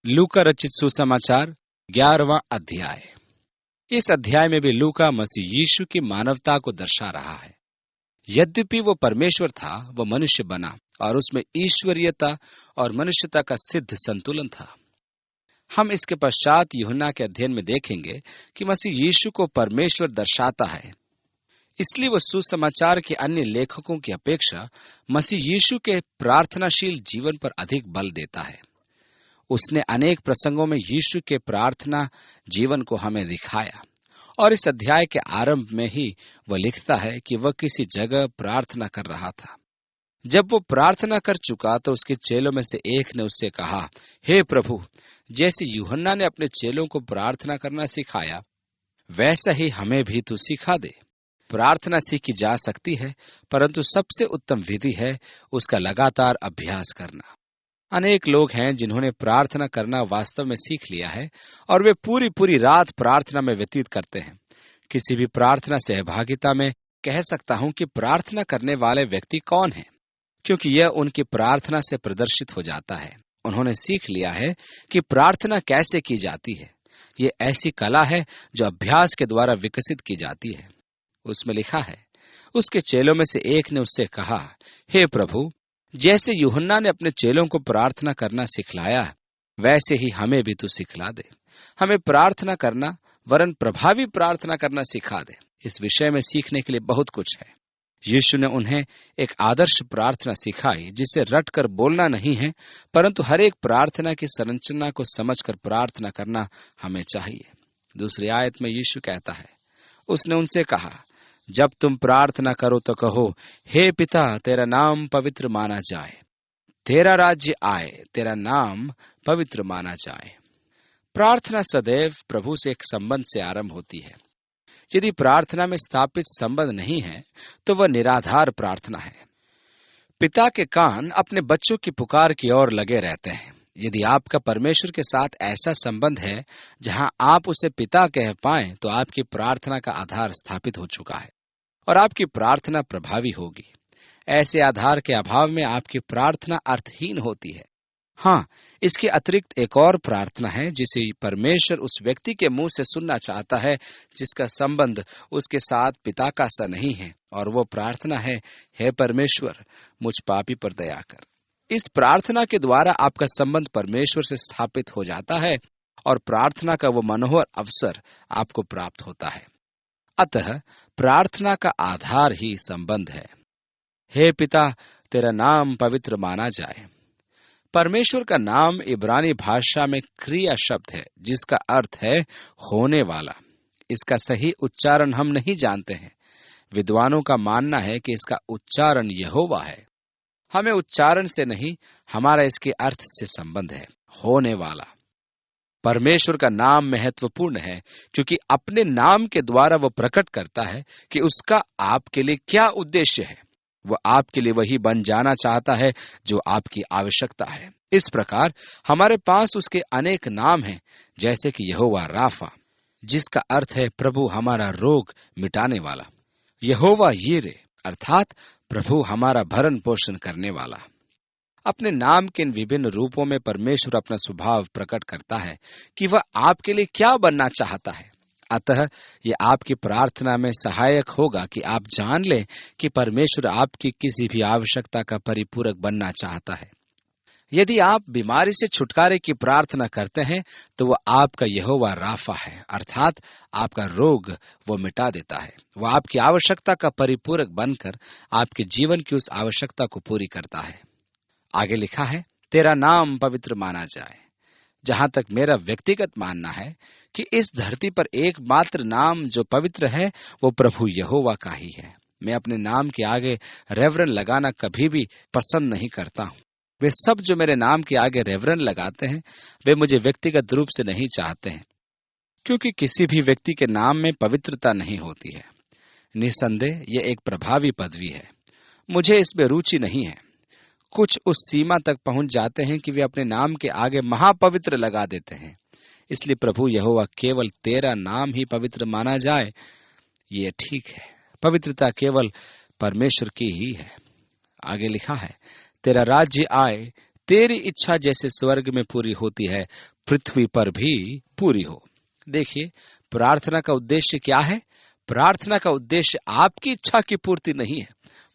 लूका रचित सुसमाचार 11वां अध्याय। इस अध्याय में भी लूका मसीह यीशु की मानवता को दर्शा रहा है। यद्यपि वो परमेश्वर था, वो मनुष्य बना और उसमें ईश्वरीयता और मनुष्यता का सिद्ध संतुलन था। हम इसके पश्चात यूहन्ना के अध्ययन में देखेंगे कि मसीह यीशु को परमेश्वर दर्शाता है। इसलिए वो सुसमाचार के अन्य लेखकों की अपेक्षा मसीह यीशु के प्रार्थनाशील जीवन पर अधिक बल देता है। उसने अनेक प्रसंगों में यीशु के प्रार्थना जीवन को हमें दिखाया और इस अध्याय के आरंभ में ही वह लिखता है कि वह किसी जगह प्रार्थना कर रहा था। जब वो प्रार्थना कर चुका तो उसके चेलों में से एक ने उससे कहा, हे प्रभु, जैसे यूहन्ना ने अपने चेलों को प्रार्थना करना सिखाया, वैसा ही हमें भी तू सिखा दे। प्रार्थना सीखी जा सकती है, परंतु सबसे उत्तम विधि है उसका लगातार अभ्यास करना। अनेक लोग हैं जिन्होंने प्रार्थना करना वास्तव में सीख लिया है और वे पूरी पूरी रात प्रार्थना में व्यतीत करते हैं। किसी भी प्रार्थना सहभागिता में कह सकता हूं कि प्रार्थना करने वाले व्यक्ति कौन हैं, क्योंकि यह उनकी प्रार्थना से प्रदर्शित हो जाता है। उन्होंने सीख लिया है कि प्रार्थना कैसे की जाती है। ये ऐसी कला है जो अभ्यास के द्वारा विकसित की जाती है। उसमें लिखा है, उसके चेलों में से एक ने उससे कहा, हे प्रभु, जैसे यूहन्ना ने अपने चेलों को प्रार्थना करना सिखलाया, वैसे ही हमें भी तू सिखला दे। हमें प्रार्थना करना वरन प्रभावी प्रार्थना करना सिखा दे। इस विषय में सीखने के लिए बहुत कुछ है। यीशु ने उन्हें एक आदर्श प्रार्थना सिखाई जिसे रट कर बोलना नहीं है, परंतु हर एक प्रार्थना की संरचना को समझकर प्रार्थना करना हमें चाहिए। दूसरी आयत में यीशु कहता है, उसने उनसे कहा, जब तुम प्रार्थना करो तो कहो, हे पिता, तेरा नाम पवित्र माना जाए, तेरा राज्य आए, तेरा नाम पवित्र माना जाए। प्रार्थना सदैव प्रभु से एक संबंध से आरंभ होती है। यदि प्रार्थना में स्थापित संबंध नहीं है तो वह निराधार प्रार्थना है। पिता के कान अपने बच्चों की पुकार की ओर लगे रहते हैं। यदि आपका परमेश्वर के साथ ऐसा संबंध है जहां आप उसे पिता कह पाएं, तो आपकी प्रार्थना का आधार स्थापित हो चुका है और आपकी प्रार्थना प्रभावी होगी। ऐसे आधार के अभाव में आपकी प्रार्थना अर्थहीन होती है। हाँ, इसके अतिरिक्त एक और प्रार्थना है जिसे परमेश्वर उस व्यक्ति के मुंह से सुनना चाहता है जिसका संबंध उसके साथ पिता का सा नहीं है, और वो प्रार्थना है, हे परमेश्वर, मुझ पापी पर दया कर। इस प्रार्थना के द्वारा आपका संबंध परमेश्वर से स्थापित हो जाता है और प्रार्थना का वो मनोहर अवसर आपको प्राप्त होता है। अतः प्रार्थना का आधार ही संबंध है। हे पिता, तेरा नाम पवित्र माना जाए। परमेश्वर का नाम इब्रानी भाषा में क्रिया शब्द है जिसका अर्थ है होने वाला। इसका सही उच्चारण हम नहीं जानते हैं। विद्वानों का मानना है कि इसका उच्चारण यहोवा है। हमें उच्चारण से नहीं, हमारा इसके अर्थ से संबंध है, होने वाला। परमेश्वर का नाम महत्वपूर्ण है क्योंकि अपने नाम के द्वारा वह प्रकट करता है कि उसका आपके लिए क्या उद्देश्य है। वह आपके लिए वही बन जाना चाहता है जो आपकी आवश्यकता है। इस प्रकार हमारे पास उसके अनेक नाम हैं, जैसे कि यहोवा राफा, जिसका अर्थ है प्रभु हमारा रोग मिटाने वाला। यहोवा यीरे, अर्थात प्रभु हमारा भरण पोषण करने वाला। अपने नाम के इन विभिन्न रूपों में परमेश्वर अपना स्वभाव प्रकट करता है कि वह आपके लिए क्या बनना चाहता है। अतः यह आपकी प्रार्थना में सहायक होगा कि आप जान लें कि परमेश्वर आपकी किसी भी आवश्यकता का परिपूरक बनना चाहता है। यदि आप बीमारी से छुटकारे की प्रार्थना करते हैं तो वह आपका यहोवा राफा है, अर्थात आपका रोग वो मिटा देता है। वह आपकी आवश्यकता का परिपूरक बनकर आपके जीवन की उस आवश्यकता को पूरी करता है। आगे लिखा है, तेरा नाम पवित्र माना जाए। जहां तक मेरा व्यक्तिगत मानना है कि इस धरती पर एकमात्र नाम जो पवित्र है वो प्रभु यहोवा का ही है। मैं अपने नाम के आगे रेवरन लगाना कभी भी पसंद नहीं करता हूं। वे सब जो मेरे नाम के आगे रेवरन लगाते हैं, वे मुझे व्यक्तिगत रूप से नहीं चाहते हैं, क्योंकि किसी भी व्यक्ति के नाम में पवित्रता नहीं होती है। निसंदेह यह एक प्रभावी पदवी है। मुझे इसमें रुचि नहीं है। कुछ उस सीमा तक पहुंच जाते हैं कि वे अपने नाम के आगे महापवित्र लगा देते हैं। इसलिए प्रभु यहोवा, केवल तेरा नाम ही पवित्र माना जाए, ये ठीक है। पवित्रता केवल परमेश्वर की ही है। आगे लिखा है, तेरा राज्य आए, तेरी इच्छा जैसे स्वर्ग में पूरी होती है, पृथ्वी पर भी पूरी हो। देखिए, प्रार्थना का उद्देश्य क्या है? प्रार्थना का उद्देश्य आपकी इच्छा की पूर्ति नहीं है।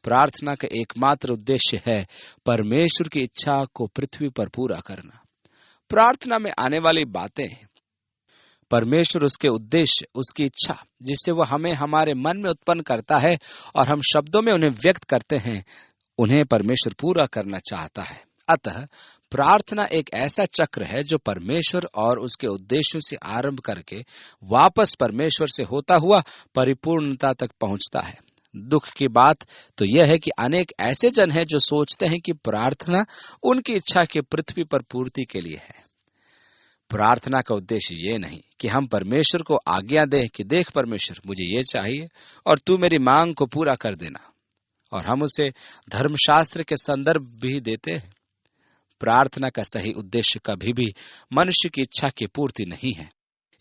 प्रार्थना का एकमात्र उद्देश्य है परमेश्वर की इच्छा को पृथ्वी पर पूरा करना। प्रार्थना में आने वाली बातें हैं परमेश्वर, उसके उद्देश्य, उसकी इच्छा, जिससे वो हमें हमारे मन में उत्पन्न करता है और हम शब्दों में उन्हें व्यक्त करते हैं, उन्हें परमेश्वर पूरा करना चाहता है। अतः प्रार्थना एक ऐसा चक्र है जो परमेश्वर और उसके उद्देश्यों से आरंभ करके वापस परमेश्वर से होता हुआ परिपूर्णता तक पहुंचता है। दुख की बात तो यह है कि अनेक ऐसे जन हैं जो सोचते हैं कि प्रार्थना उनकी इच्छा की पृथ्वी पर पूर्ति के लिए है। प्रार्थना का उद्देश्य ये नहीं कि हम परमेश्वर को आज्ञा दें कि देख परमेश्वर, मुझे ये चाहिए और तू मेरी मांग को पूरा कर देना, और हम उसे धर्मशास्त्र के संदर्भ भी देते हैं। प्रार्थना का सही उद्देश्य कभी भी मनुष्य की इच्छा की पूर्ति नहीं है।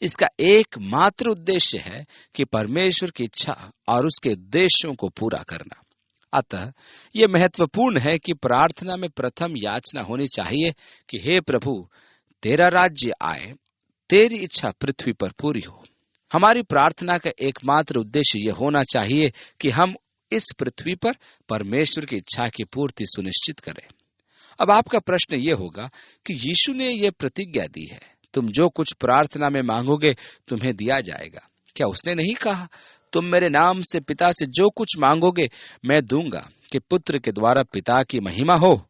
इसका एकमात्र उद्देश्य है कि परमेश्वर की इच्छा और उसके उद्देश्यों को पूरा करना। अतः यह महत्वपूर्ण है कि प्रार्थना में प्रथम याचना होनी चाहिए कि हे प्रभु, तेरा राज्य आए, तेरी इच्छा पृथ्वी पर पूरी हो। हमारी प्रार्थना का एकमात्र उद्देश्य यह होना चाहिए कि हम इस पृथ्वी पर परमेश्वर की इच्छा की पूर्ति सुनिश्चित करें। अब आपका प्रश्न यह होगा कि यीशु ने यह प्रतिज्ञा दी है, तुम जो कुछ प्रार्थना में मांगोगे तुम्हें दिया जाएगा। क्या उसने नहीं कहा, तुम मेरे नाम से पिता से जो कुछ मांगोगे मैं दूंगा, कि पुत्र के द्वारा पिता की महिमा हो?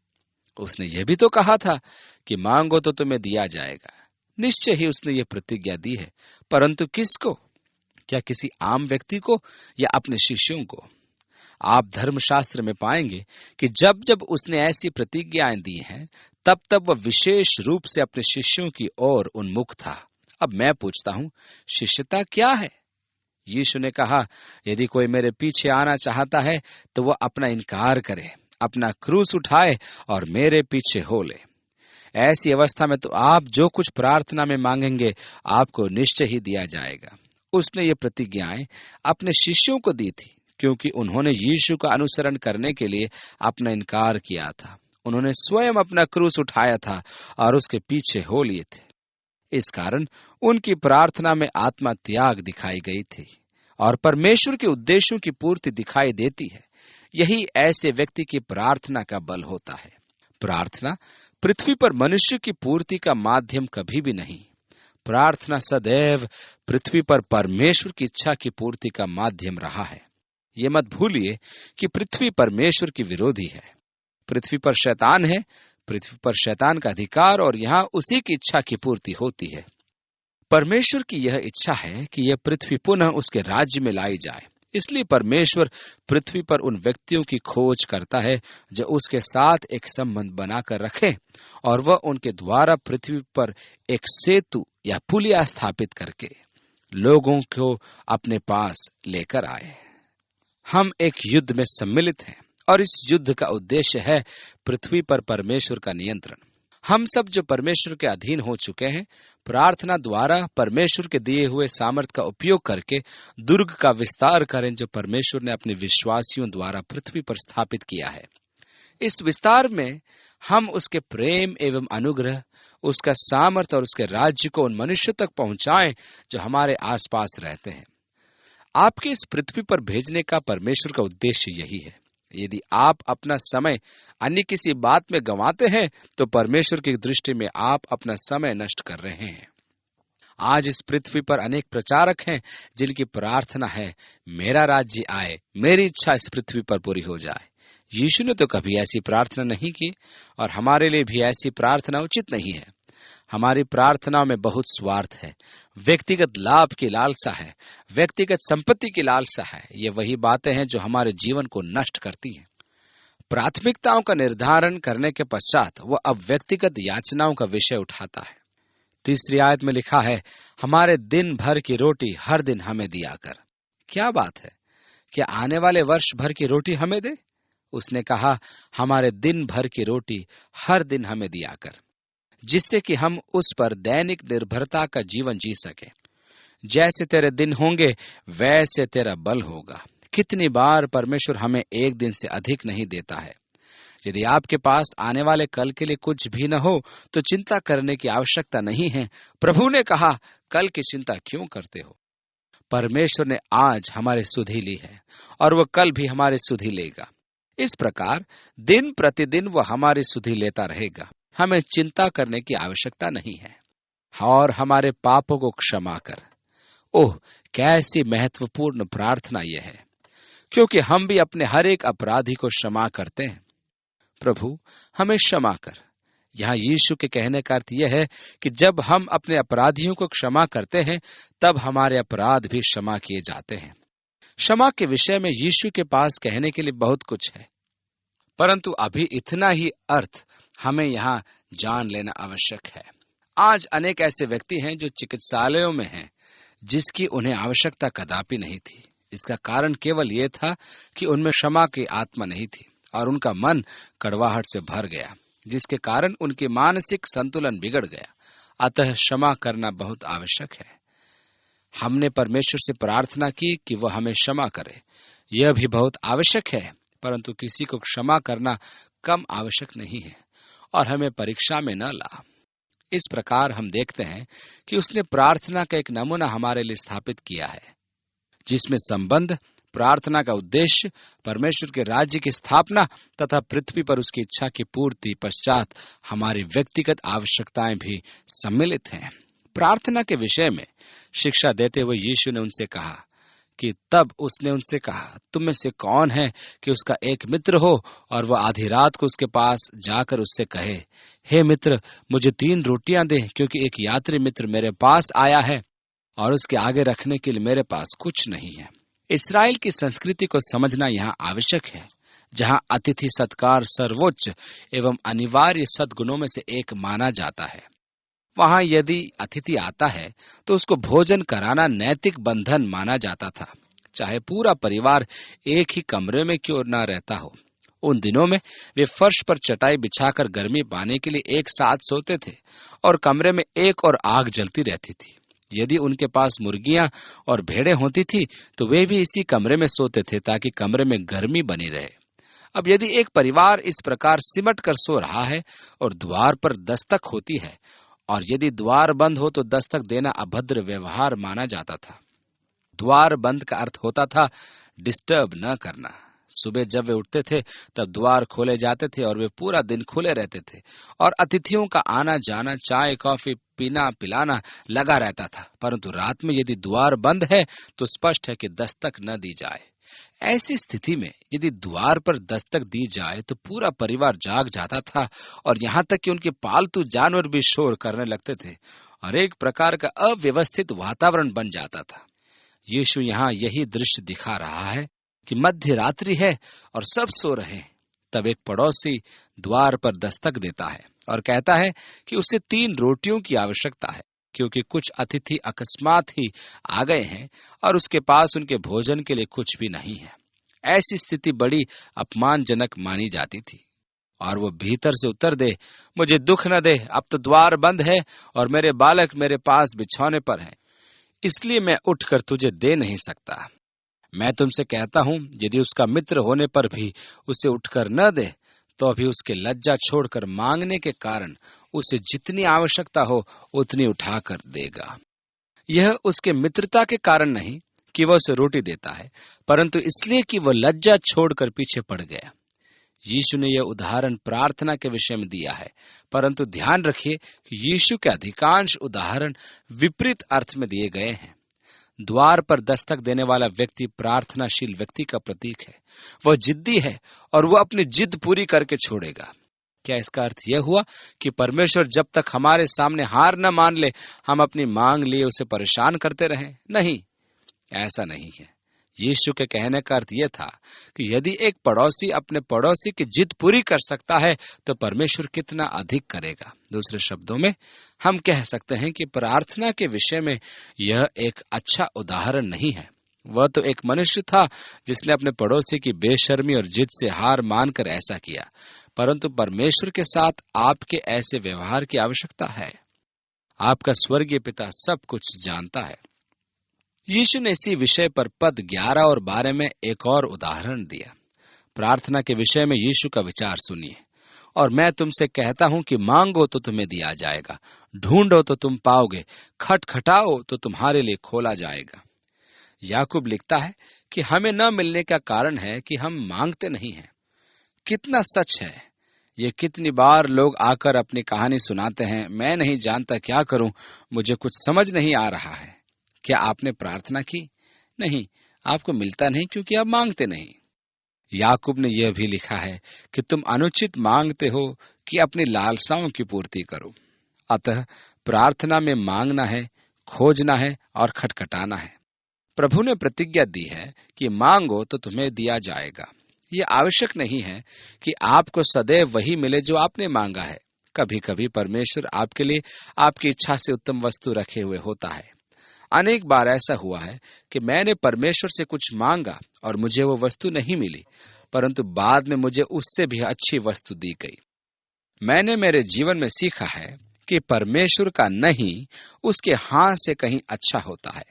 उसने यह भी तो कहा था कि मांगो तो तुम्हें दिया जाएगा। निश्चय ही उसने ये प्रतिज्ञा दी है, परंतु किसको? क्या किसी आम व्यक्ति को या अपने शिष्यों को? आप धर्मशास्त्र में पाएंगे कि जब जब उसने ऐसी प्रतिज्ञाएं दी हैं, तब तब वह विशेष रूप से अपने शिष्यों की ओर उन्मुख था। अब मैं पूछता हूं, शिष्यता क्या है? यीशु ने कहा, यदि कोई मेरे पीछे आना चाहता है तो वह अपना इनकार करे, अपना क्रूस उठाए और मेरे पीछे हो ले। ऐसी अवस्था में तो आप जो कुछ प्रार्थना में मांगेंगे आपको निश्चय ही दिया जाएगा। उसने ये प्रतिज्ञाएं अपने शिष्यों को दी थी, क्योंकि उन्होंने यीशु का अनुसरण करने के लिए अपना इनकार किया था। उन्होंने स्वयं अपना क्रूस उठाया था और उसके पीछे हो लिए थे। इस कारण उनकी प्रार्थना में आत्मा त्याग दिखाई गई थी और परमेश्वर के उद्देश्यों की पूर्ति दिखाई देती है। यही ऐसे व्यक्ति की प्रार्थना का बल होता है। प्रार्थना पृथ्वी पर मनुष्य की पूर्ति का माध्यम कभी भी नहीं। प्रार्थना सदैव पृथ्वी पर परमेश्वर की इच्छा की पूर्ति का माध्यम रहा है। ये मत भूलिए कि पृथ्वी परमेश्वर की विरोधी है। पृथ्वी पर शैतान है, पृथ्वी पर शैतान का अधिकार, और यहाँ उसी की इच्छा की पूर्ति होती है। परमेश्वर की यह इच्छा है कि यह पृथ्वी पुनः उसके राज्य में लाई जाए। इसलिए परमेश्वर पृथ्वी पर उन व्यक्तियों की खोज करता है जो उसके साथ एक संबंध बनाकर रखें और वह उनके द्वारा पृथ्वी पर एक सेतु या पुलिया स्थापित करके लोगों को अपने पास लेकर आए। हम एक युद्ध में सम्मिलित हैं और इस युद्ध का उद्देश्य है पृथ्वी पर परमेश्वर का नियंत्रण। हम सब जो परमेश्वर के अधीन हो चुके हैं, प्रार्थना द्वारा परमेश्वर के दिए हुए सामर्थ का उपयोग करके दुर्ग का विस्तार करें जो परमेश्वर ने अपने विश्वासियों द्वारा पृथ्वी पर स्थापित किया है। इस विस्तार में हम उसके प्रेम एवं अनुग्रह, उसका सामर्थ और उसके राज्य को उन मनुष्यों तक पहुंचाएं जो हमारे आसपास रहते हैं। आपके इस पृथ्वी पर भेजने का परमेश्वर का उद्देश्य यही है। यदि आप अपना समय अन्य किसी बात में गंवाते हैं तो परमेश्वर की दृष्टि में आप अपना समय नष्ट कर रहे हैं। आज इस पृथ्वी पर अनेक प्रचारक हैं जिनकी प्रार्थना है, मेरा राज्य आए, मेरी इच्छा इस पृथ्वी पर पूरी हो जाए। यीशु ने तो कभी ऐसी प्रार्थना नहीं की और हमारे लिए भी ऐसी प्रार्थना उचित नहीं है। हमारी प्रार्थनाओं में बहुत स्वार्थ है, व्यक्तिगत लाभ की लालसा है, व्यक्तिगत संपत्ति की लालसा है। ये वही बातें हैं जो हमारे जीवन को नष्ट करती हैं। प्राथमिकताओं का निर्धारण करने के पश्चात वह अब व्यक्तिगत याचनाओं का विषय उठाता है। 3 आयत में लिखा है, हमारे दिन भर की रोटी हर दिन हमें दिया कर। क्या बात है, क्या आने वाले वर्ष भर की रोटी हमें दे? उसने कहा, हमारे दिन भर की रोटी हर दिन हमें दिया कर, जिससे कि हम उस पर दैनिक निर्भरता का जीवन जी सके। जैसे तेरे दिन होंगे वैसे तेरा बल होगा। कितनी बार परमेश्वर हमें एक दिन से अधिक नहीं देता है। यदि आपके पास आने वाले कल के लिए कुछ भी न हो तो चिंता करने की आवश्यकता नहीं है। प्रभु ने कहा, कल की चिंता क्यों करते हो? परमेश्वर ने आज हमारी सुधि ली है और वह कल भी हमारी सुधि लेगा। इस प्रकार दिन प्रतिदिन वह हमारी सुधि लेता रहेगा। हमें चिंता करने की आवश्यकता नहीं है। और हमारे पापों को क्षमा कर। ओह, कैसी महत्वपूर्ण प्रार्थना यह है, क्योंकि हम भी अपने हर एक अपराधी को क्षमा करते हैं। प्रभु, हमें क्षमा कर। यहाँ यीशु के कहने का अर्थ यह है कि जब हम अपने अपराधियों को क्षमा करते हैं तब हमारे अपराध भी क्षमा किए जाते हैं। क्षमा के विषय में यीशु के पास कहने के लिए बहुत कुछ है, परंतु अभी इतना ही अर्थ हमें यहाँ जान लेना आवश्यक है। आज अनेक ऐसे व्यक्ति हैं जो चिकित्सालयों में हैं, जिसकी उन्हें आवश्यकता कदापि नहीं थी। इसका कारण केवल यह था कि उनमें क्षमा की आत्मा नहीं थी और उनका मन कड़वाहट से भर गया, जिसके कारण उनकी मानसिक संतुलन बिगड़ गया। अतः क्षमा करना बहुत आवश्यक है। हमने परमेश्वर से प्रार्थना की कि वह हमें क्षमा करे, यह भी बहुत आवश्यक है, परंतु किसी को क्षमा करना कम आवश्यक नहीं है और हमें परीक्षा में न ला। इस प्रकार हम देखते हैं कि उसने प्रार्थना का एक नमूना हमारे लिए स्थापित किया है, जिसमें संबंध, प्रार्थना का उद्देश्य, परमेश्वर के राज्य की स्थापना तथा पृथ्वी पर उसकी इच्छा की पूर्ति पश्चात हमारी व्यक्तिगत आवश्यकताएं भी सम्मिलित हैं। प्रार्थना के विषय में शिक्षा देते हुए यीशु ने उनसे कहा कि तब उसने उनसे कहा, तुम में से कौन है कि उसका एक मित्र हो और वह आधी रात को उसके पास जाकर उससे कहे, हे मित्र, मुझे 3 रोटियां दे, क्योंकि एक यात्री मित्र मेरे पास आया है और उसके आगे रखने के लिए मेरे पास कुछ नहीं है। इस्राएल की संस्कृति को समझना यहाँ आवश्यक है, जहाँ अतिथि सत्कार सर्वोच्च एवं अनिवार्य सद्गुणों में से एक माना जाता है। वहां यदि अतिथि आता है तो उसको भोजन कराना नैतिक बंधन माना जाता था, चाहे पूरा परिवार एक ही कमरे में क्यों न रहता हो। उन दिनों में वे फर्श पर चटाई बिछाकर गर्मी पाने के लिए एक साथ सोते थे और कमरे में एक और आग जलती रहती थी। यदि उनके पास मुर्गियां और भेड़ें होती थी तो वे भी इसी कमरे में सोते थे ताकि कमरे में गर्मी बनी रहे। अब यदि एक परिवार इस प्रकार सिमट कर सो रहा है और द्वार पर दस्तक होती है, और यदि द्वार बंद हो तो दस्तक देना अभद्र व्यवहार माना जाता था। द्वार बंद का अर्थ होता था डिस्टर्ब न करना। सुबह जब वे उठते थे तब द्वार खोले जाते थे और वे पूरा दिन खुले रहते थे और अतिथियों का आना जाना, चाय कॉफी पीना पिलाना लगा रहता था। परंतु रात में यदि द्वार बंद है तो स्पष्ट है कि दस्तक न दी जाए। ऐसी स्थिति में यदि द्वार पर दस्तक दी जाए तो पूरा परिवार जाग जाता था और यहाँ तक कि उनके पालतू जानवर भी शोर करने लगते थे और एक प्रकार का अव्यवस्थित वातावरण बन जाता था। यीशु यहाँ यही दृश्य दिखा रहा है कि मध्य रात्रि है और सब सो रहे हैं। तब एक पड़ोसी द्वार पर दस्तक देता है और कहता है कि उसे 3 रोटियों की आवश्यकता है, क्योंकि कुछ अतिथि अकस्मात ही आ गए हैं और उसके पास उनके भोजन के लिए कुछ भी नहीं है। ऐसी स्थिति बड़ी अपमानजनक मानी जाती थी और वो भीतर से उत्तर दे, मुझे दुख न दे, अब तो द्वार बंद है और मेरे बालक मेरे पास बिछौने पर हैं, इसलिए मैं उठकर तुझे दे नहीं सकता। मैं तुमसे कहता हूं, यदि उसका मित्र होने पर भी उसे उठकर न दे तो अभी उसके लज्जा छोड़कर मांगने के कारण उसे जितनी आवश्यकता हो उतनी उठाकर देगा। यह उसके मित्रता के कारण नहीं कि वह उसे रोटी देता है, परंतु इसलिए कि वह लज्जा छोड़कर पीछे पड़ गया। यीशु ने यह उदाहरण प्रार्थना के विषय में दिया है, परंतु ध्यान रखिए कि यीशु के अधिकांश उदाहरण विपरीत अर्थ में दिए गए हैं। द्वार पर दस्तक देने वाला व्यक्ति प्रार्थनाशील व्यक्ति का प्रतीक है। वह जिद्दी है और वह अपनी जिद पूरी करके छोड़ेगा। क्या इसका अर्थ यह हुआ कि परमेश्वर जब तक हमारे सामने हार न मान ले हम अपनी मांग लिए उसे परेशान करते रहें? नहीं, ऐसा नहीं है। यीशु के कहने का अर्थ यह था कि यदि एक पड़ोसी अपने पड़ोसी की जिद पूरी कर सकता है तो परमेश्वर कितना अधिक करेगा। दूसरे शब्दों में हम कह सकते हैं कि प्रार्थना के विषय में यह एक अच्छा उदाहरण नहीं है। वह तो एक मनुष्य था जिसने अपने पड़ोसी की बेशर्मी और जिद से हार मानकर ऐसा किया, परंतु परमेश्वर के साथ आपके ऐसे व्यवहार की आवश्यकता है। आपका स्वर्गीय पिता सब कुछ जानता है। यीशु ने इसी विषय पर पद 11 और 12 में एक और उदाहरण दिया। प्रार्थना के विषय में यीशु का विचार सुनिए। और मैं तुमसे कहता हूं कि मांगो तो तुम्हें दिया जाएगा, ढूंढो तो तुम पाओगे, खटखटाओ तो तुम्हारे लिए खोला जाएगा। याकूब लिखता है कि हमें न मिलने का कारण है कि हम मांगते नहीं हैं। कितना सच है ये! कितनी बार लोग आकर अपनी कहानी सुनाते हैं, मैं नहीं जानता क्या करूं, मुझे कुछ समझ नहीं आ रहा है। क्या आपने प्रार्थना की? नहीं, आपको मिलता नहीं क्योंकि आप मांगते नहीं। याकूब ने यह भी लिखा है कि तुम अनुचित मांगते हो कि अपनी लालसाओं की पूर्ति करो। अतः प्रार्थना में मांगना है, खोजना है और खटखटाना है। प्रभु ने प्रतिज्ञा दी है कि मांगो तो तुम्हें दिया जाएगा। ये आवश्यक नहीं है कि आपको सदैव वही मिले जो आपने मांगा है। कभी कभी परमेश्वर आपके लिए आपकी इच्छा से उत्तम वस्तु रखे हुए होता है। अनेक बार ऐसा हुआ है कि मैंने परमेश्वर से कुछ मांगा और मुझे वो वस्तु नहीं मिली, परंतु बाद में मुझे उससे भी अच्छी वस्तु दी गई। मैंने मेरे जीवन में सीखा है कि परमेश्वर का नहीं उसके हाथ से कहीं अच्छा होता है।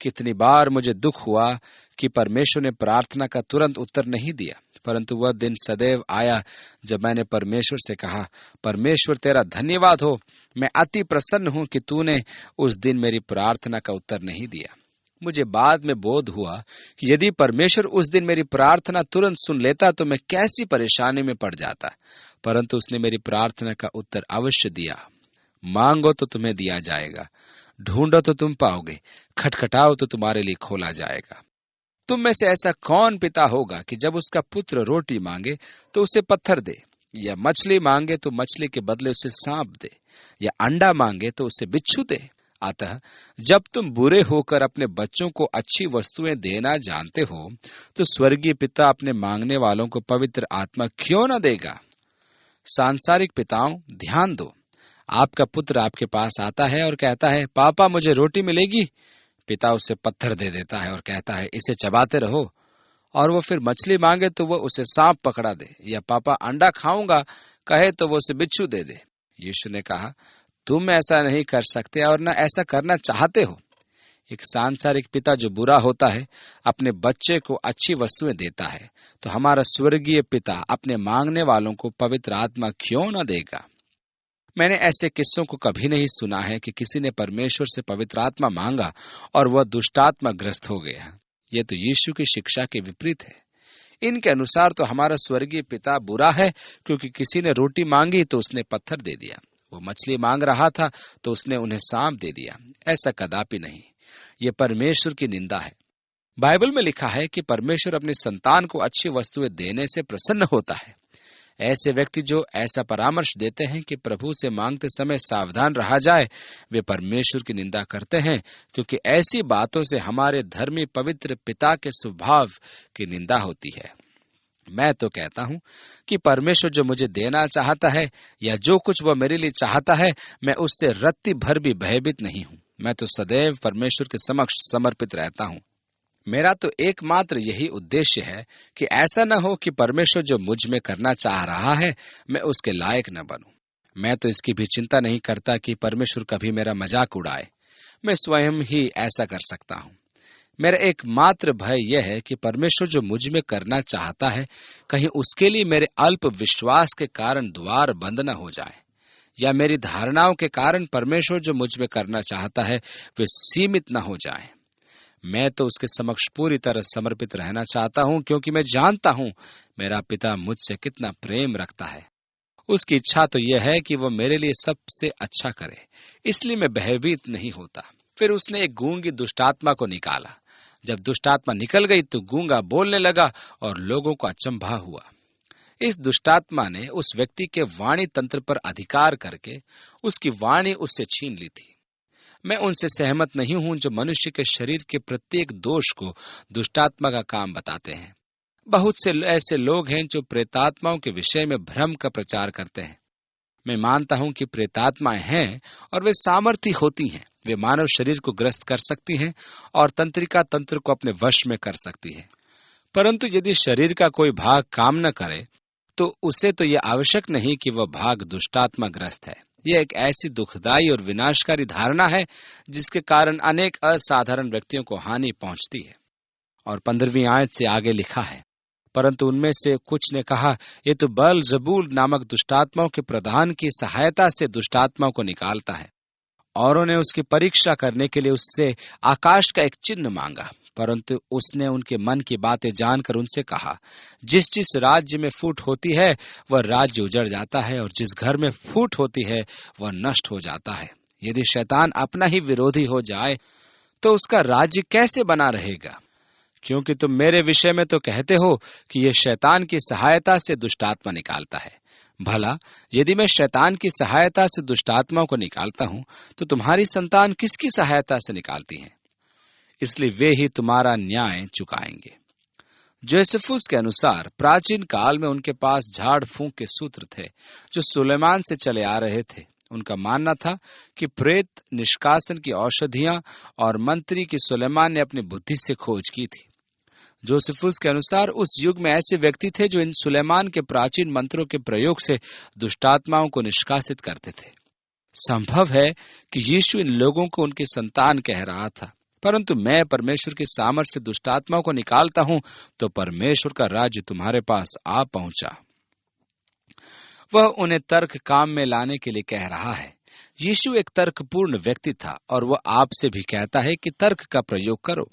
कितनी बार मुझे दुख हुआ कि परमेश्वर ने प्रार्थना का तुरंत उत्तर नहीं दिया, परंतु वह दिन सदैव आया जब मैंने परमेश्वर से कहा, परमेश्वर तेरा धन्यवाद हो, मैं अति प्रसन्न हूं कि तूने उस दिन मेरी प्रार्थना का उत्तर नहीं दिया। मुझे बाद में बोध हुआ कि यदि परमेश्वर उस दिन मेरी प्रार्थना तुरंत सुन लेता तो मैं कैसी परेशानी में पड़ जाता, परंतु उसने मेरी प्रार्थना का उत्तर अवश्य दिया। मांगो तो तुम्हें दिया जाएगा, ढूंढो तो तुम पाओगे, खटखटाओ तो तुम्हारे लिए खोला जाएगा। तुम में से ऐसा कौन पिता होगा कि जब उसका पुत्र रोटी मांगे तो उसे पत्थर दे, या मछली मांगे तो मछली के बदले उसे सांप दे, या अंडा मांगे तो उसे बिच्छू दे? अतः जब तुम बुरे होकर अपने बच्चों को अच्छी वस्तुएं देना जानते हो, तो स्वर्गीय पिता अपने मांगने वालों को पवित्र आत्मा क्यों न देगा। सांसारिक पिताओं, ध्यान दो। आपका पुत्र आपके पास आता है और कहता है, पापा मुझे रोटी मिलेगी? पिता उसे पत्थर दे देता है और कहता है, इसे चबाते रहो। और वो फिर मछली मांगे तो वो उसे सांप पकड़ा दे, या पापा अंडा खाऊंगा कहे तो वो उसे बिच्छू दे दे। यीशु ने कहा, तुम ऐसा नहीं कर सकते और न ऐसा करना चाहते हो। एक सांसारिक पिता जो बुरा होता है अपने बच्चे को अच्छी वस्तुएं देता है, तो हमारा स्वर्गीय पिता अपने मांगने वालों को पवित्र आत्मा क्यों न देगा। मैंने ऐसे किस्सों को कभी नहीं सुना है कि किसी ने परमेश्वर से पवित्र आत्मा मांगा और वह दुष्टात्मा ग्रस्त हो गया। यह तो यीशु की शिक्षा के विपरीत है। इनके अनुसार तो हमारा स्वर्गीय पिता बुरा है, क्योंकि किसी ने रोटी मांगी तो उसने पत्थर दे दिया, वो मछली मांग रहा था तो उसने उन्हें सांप दे दिया। ऐसा कदापि नहीं, ये परमेश्वर की निंदा है। बाइबल में लिखा है कि परमेश्वर अपनी संतान को अच्छी वस्तुएं देने से प्रसन्न होता है। ऐसे व्यक्ति जो ऐसा परामर्श देते हैं कि प्रभु से मांगते समय सावधान रहा जाए, वे परमेश्वर की निंदा करते हैं, क्योंकि ऐसी बातों से हमारे धर्मी पवित्र पिता के स्वभाव की निंदा होती है। मैं तो कहता हूं कि परमेश्वर जो मुझे देना चाहता है या जो कुछ वह मेरे लिए चाहता है, मैं उससे रत्ती भर भी भयभीत नहीं हूं। मैं तो सदैव परमेश्वर के समक्ष समर्पित रहता हूं। मेरा तो एकमात्र यही उद्देश्य है कि ऐसा न हो कि परमेश्वर जो मुझ में करना चाह रहा है मैं उसके लायक न बनूं। मैं तो इसकी भी चिंता नहीं करता कि परमेश्वर कभी मेरा मजाक उड़ाए। मैं स्वयं ही ऐसा कर सकता हूं। मेरा एकमात्र भय यह है कि परमेश्वर जो मुझ में करना चाहता है, कहीं उसके लिए मेरे अल्प विश्वास के कारण द्वार बंद न हो जाए, या मेरी धारणाओं के कारण परमेश्वर जो मुझ में करना चाहता है वे सीमित न हो जाए। मैं तो उसके समक्ष पूरी तरह समर्पित रहना चाहता हूं, क्योंकि मैं जानता हूं मेरा पिता मुझसे कितना प्रेम रखता है। उसकी इच्छा तो यह है कि वह मेरे लिए सबसे अच्छा करे, इसलिए मैं भयभीत नहीं होता। फिर उसने एक गूंगी दुष्टात्मा को निकाला। जब दुष्टात्मा निकल गई तो गूंगा बोलने लगा और लोगों को अचंभा हुआ। इस दुष्टात्मा ने उस व्यक्ति के वाणी तंत्र पर अधिकार करके उसकी वाणी उससे छीन ली थी। मैं उनसे सहमत नहीं हूं जो मनुष्य के शरीर के प्रत्येक दोष को दुष्टात्मा का काम बताते हैं। बहुत से ऐसे लोग हैं जो प्रेतात्माओं के विषय में भ्रम का प्रचार करते हैं। मैं मानता हूं कि प्रेतात्माएं हैं और वे सामर्थी होती हैं। वे मानव शरीर को ग्रस्त कर सकती हैं और तंत्रिका तंत्र को अपने वश में कर सकती है। परंतु यदि शरीर का कोई भाग काम न करे तो उसे तो यह आवश्यक नहीं कि वह भाग दुष्टात्मा ग्रस्त है। यह एक ऐसी दुखदायी और विनाशकारी धारणा है जिसके कारण अनेक असाधारण व्यक्तियों को हानि पहुंचती है। और 15वीं आयत से आगे लिखा है, परंतु उनमें से कुछ ने कहा, ये तो बेलज़बूल नामक दुष्टात्माओं के प्रधान की सहायता से दुष्टात्माओं को निकालता है। औरों ने उसकी परीक्षा करने के लिए उससे आकाश का एक चिन्ह मांगा, परंतु उसने उनके मन की बातें जानकर उनसे कहा, जिस जिस राज्य में फूट होती है वह राज्य उजड़ जाता है, और जिस घर में फूट होती है वह नष्ट हो जाता है। यदि शैतान अपना ही विरोधी हो जाए तो उसका राज्य कैसे बना रहेगा? क्योंकि तुम मेरे विषय में तो कहते हो कि यह शैतान की सहायता से दुष्टात्मा निकालता है। भला यदि मैं शैतान की सहायता से दुष्टात्माओं को निकालता हूं, तो तुम्हारी संतान किसकी सहायता से निकालती है? इसलिए वे ही तुम्हारा न्याय चुकाएंगे। जोसेफुस के अनुसार प्राचीन काल में उनके पास झाड़ फूंक के सूत्र थे जो सुलेमान से चले आ रहे थे। उनका मानना था कि प्रेत निष्कासन की औषधियां और मंत्री की सुलेमान ने अपनी बुद्धि से खोज की थी। जोसेफुस के अनुसार उस युग में ऐसे व्यक्ति थे जो इन सुलेमान के प्राचीन मंत्रों के प्रयोग से दुष्टात्माओं को निष्कासित करते थे। संभव है कि यीशु इन लोगों को उनकी संतान कह रहा था, परंतु मैं परमेश्वर की सामर्थ्य से दुष्टात्माओं को निकालता हूं, तो परमेश्वर का राज्य तुम्हारे पास आ पहुंचा। वह उन्हें तर्क काम में लाने के लिए कह रहा है। यीशु एक तर्कपूर्ण व्यक्ति था और वह आपसे भी कहता है कि तर्क का प्रयोग करो।